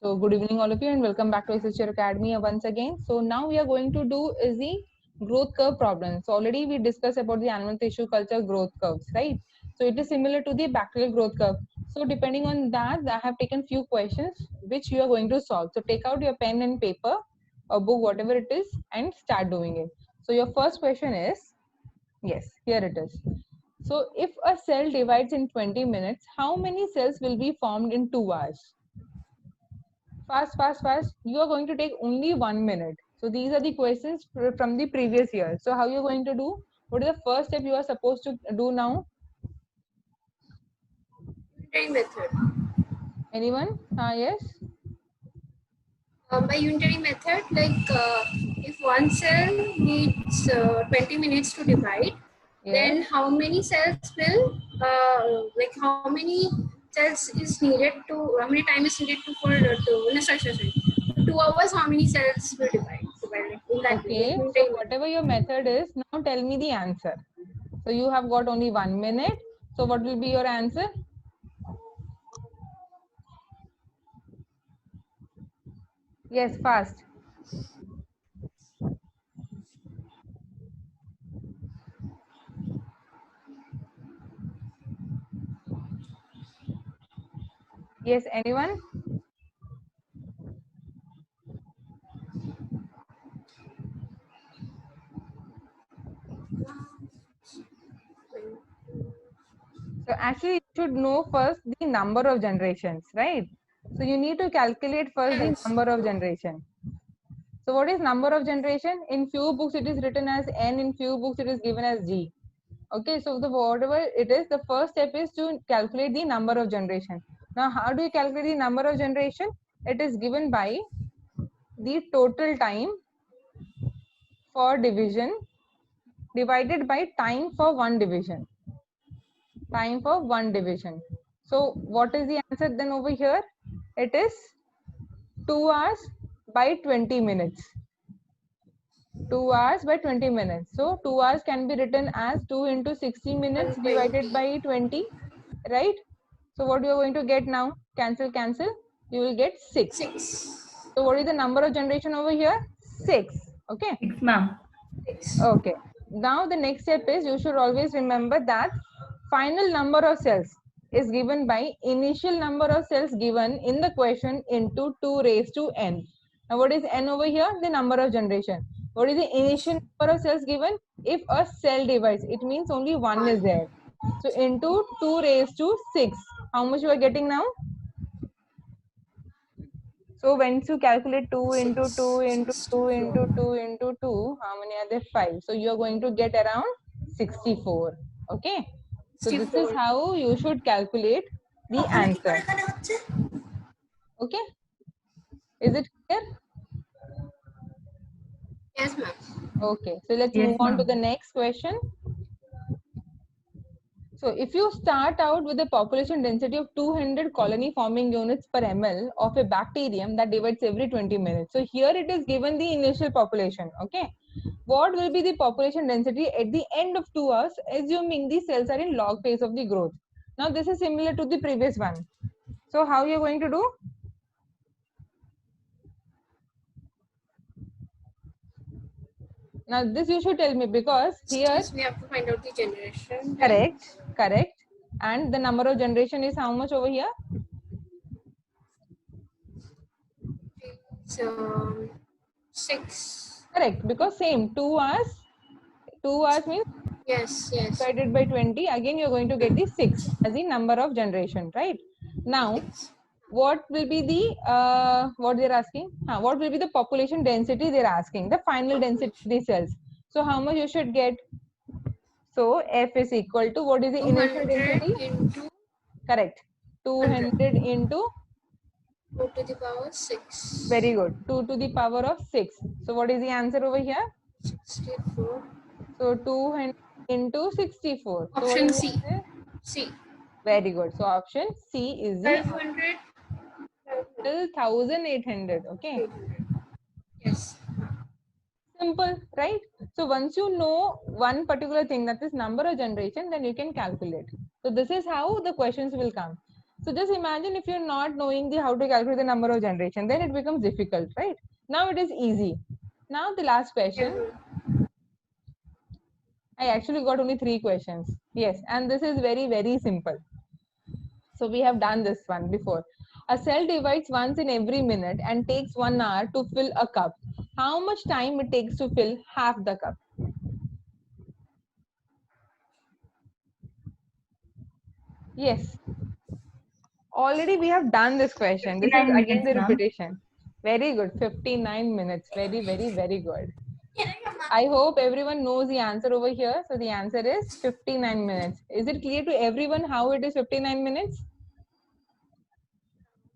So good evening all of you and welcome back to SHR Academy once again. So now we are going to do is the growth curve problem. So already we discussed about the animal tissue culture growth curves, right? So it is similar to the bacterial growth curve. So depending on that, I have taken few questions which you are going to solve. So take out your pen and paper or book, whatever it is, and start doing it. So your first question is, yes, here it is. So if a cell divides in 20 minutes, how many cells will be formed in 2 hours? Fast, fast, fast. You are going to take only 1 minute. So these are the questions from the previous year. So how you're going to do? What is the first step you are supposed to do now? Unitary method. Anyone? Yes. By unitary method, if one cell needs 20 minutes to divide, Yes. then how many cells will, how many cells is needed to, how many time is needed to, no, sorry. 2 hours, how many cells will divide in that way, like Okay. So unitary method. whatever your method is, now tell me the answer. So you have got only 1 minute. So what will be your answer? Yes, fast. Yes, anyone? So actually, you should know first the number of generations, right? So you need to calculate first the Yes. number of generation. So what is number of generation? In few books it is written as n, in few books it is given as g. Okay, so the whatever it is, the first step is to calculate the number of generation. Now how do you calculate the number of generation? It is given by the total time for division divided by time for one division. Time for one division. So what is the answer then over here? It is 2 hours by 20 minutes. 2 hours by 20 minutes. So 2 hours can be written as 2 into 60 minutes divided 120. by 20, right? So what you are going to get now? Cancel, cancel. You will get 6. 6. So what is the number of generation over here? 6. Okay. 6, ma'am. 6. Okay. Now the next step is you should always remember that final number of cells is given by initial number of cells given in the question into 2 raised to n. Now what is n over here? The number of generation. What is the initial number of cells given? If a cell divides, it means only one is 1. there. So into 2 raised to 6. How much you are getting now? So once you calculate 2 into 2 into 2 into 64. 2 into 2, how many are there? 5. So you are going to get around 64. Okay. So this is 64. how you should calculate the answer. Okay. Is it clear? Yes, ma'am. Okay. So let's Yes, move on to ma'am. the next question. So if you start out with a population density of 200 colony forming units per ml of a bacterium that divides every 20 minutes. So here it is given the initial population. Okay. What will be the population density at the end of 2 hours, assuming the cells are in log phase of the growth? Now this is similar to the previous one. So how you are going to do? Now this you should tell me, because here, Just we have to find out the generation, right? correct. And the number of generation is how much over here? It's 6. Correct, because same 2 hours means Yes, yes. divided by 20, again you're going to get the 6 as the number of generation, right? Now 6. what will be the what they're asking, what will be the population density they're asking, the final density of the cells. So how much you should get? So F is equal to, what is the initial 200 density? into Correct, 100. 200 into, 2 to the power 6. very good, 2 to the power of 6. So what is the answer over here? 64. So 200 into 64. So what Option is the C. answer? C. Very good. So option C is the 1200. 1800. Okay. 800. Yes. Simple, right? So once you know one particular thing, that is number of generation, then you can calculate. So this is how the questions will come. So just imagine if you're not knowing how to calculate the number of generation, then it becomes difficult, right? Now it is easy. Now the last question. I actually got only 3 questions. Yes, and this is very, very simple. So we have done this one before. A cell divides once in every minute and takes 1 hour to fill a cup. How much time it takes to fill half the cup? Yes. Already we have done this question. This is 59 again the minutes, ma'am. repetition. Very good. 59 minutes. Very, very, very good. I hope everyone knows the answer over here. So the answer is 59 minutes. Is it clear to everyone how it is 59 minutes?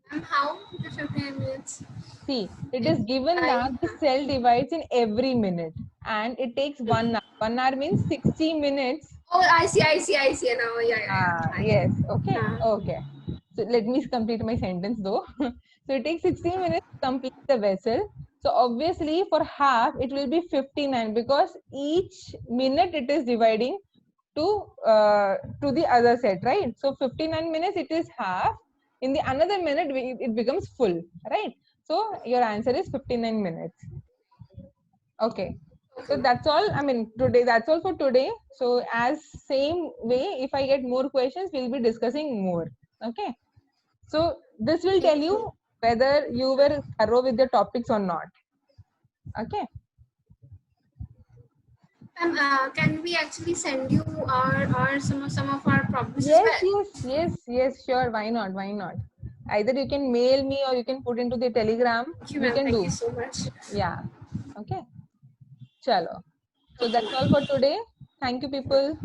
How the 59 minutes? See, it is given that the cell divides in every minute and it takes 1 hour. 1 hour means 60 minutes. Oh, I see now. Yeah. Yes. Okay. Ah. Okay. So let me complete my sentence though. So it takes 60 minutes to complete the vessel. So obviously for half it will be 59 because each minute it is dividing to the other set, right? So 59 minutes it is half. In the another minute it becomes full, right? So your answer is 59 minutes. Okay. So that's all. I mean, today, that's all for today. So as same way, if I get more questions, we'll be discussing more. Okay. So this will tell you whether you were thorough with the topics or not. Okay. Can we actually send you our some of our problems Yes, as well? yes, sure. Why not? Why not? Either you can mail me or you can put into the Telegram. Thank you, You ma'am. can Thank you do. so much. Yeah. Okay. Chalo. So Okay, that's all for today. Thank you, people.